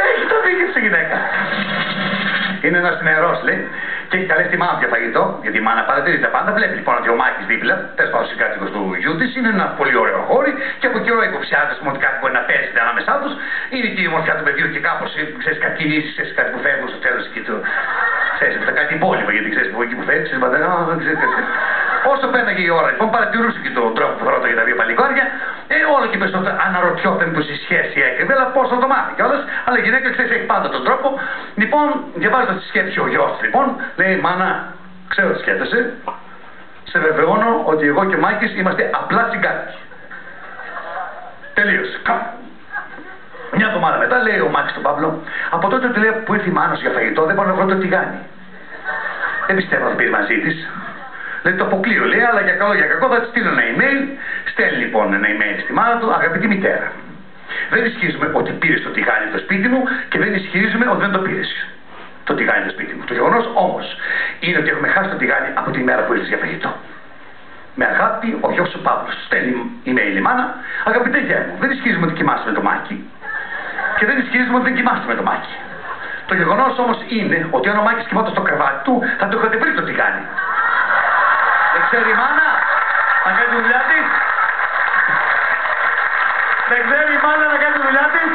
Έχει το δίκιο στη γυναίκα. Είναι ένας νερός, λέει, και έχει καλέσει τη μάνα για φαγητό, γιατί η μάνα παρατηρεί τα πάντα. Βλέπει λοιπόν ότι ο Μάκης δίπλα, τέλος πάντων συγκάτοικος του γιού της, είναι ένα πολύ ωραίο χώρι και από καιρό υποψιάζεται ότι κάτι μπορεί να παίζεται ανάμεσά τους. Είναι και η μορφιά του παιδιού και κάπως, ξέρεις, κάτι κινήσεις, ξέρεις, κάτι που φεύγουν στο τέλος εκεί του. Ξέρεις, κάτι υπόλοιπο, γιατί ξέρεις που εκεί που φεύγει, ξέρεις, ξέρεις, κάτι. Όσο πέρναγε η ώρα, λοιπόν, παρατηρούσε και τον τρόπο που φρόνταγε τα δύο παλικάρια. Όλο και περισσότερο αναρωτιόταν πως η σχέση έκρυβε, αλλά πώς θα το μάθει κιόλας. Αλλά η γυναίκα, ξέρεις, έχει πάντα τον τρόπο. Λοιπόν, διαβάζοντας τη σκέψη ο γιος, λοιπόν, λέει: Μάνα, ξέρω τι σκέφτεσαι. Σε βεβαιώνω ότι εγώ και ο Μάκης είμαστε απλά τσιγκάνικοι. Τελείωσε. Μια εβδομάδα μετά λέει ο Μάκης στον Παύλο: Από τότε που ήρθε η μάνα σου για φαγητό, δεν μπορώ να βρω το τηγάνι. Δεν πιστεύω να το πήρε μαζί της. Δηλαδή το αποκλείω, λέει, αλλά για καλό για κακό θα τη στείλω ένα email. Στέλνει λοιπόν ένα email στη μάνα του: Αγαπητή μητέρα, δεν ισχυρίζουμε ότι πήρε το τηγάνι από το σπίτι μου και δεν ισχυρίζουμε ότι δεν το πήρε το τηγάνι από το σπίτι μου. Το γεγονός όμως είναι ότι έχουμε χάσει το τηγάνι από τη μέρα που ήρθες για φαγητό. Με αγάπη, ο γιος ο Παύλος. Στέλνει email η μάνα: Αγαπητέ γέ μου, δεν ισχυρίζουμε ότι κοιμάσαι με το Μάκη και δεν ισχυρίζουμε ότι δεν κοιμάσαι με το Μάκη. Το γεγονός όμως είναι ότι αν ο Μάκης κοιμόταν στο κρεβάτι του, θα το είχατε βρει το τηγάνι. Δεν ξέρει η μάνα να κάνει τη δουλειά της. Δεν ξέρει η μάνα να κάνει τη δουλειά της.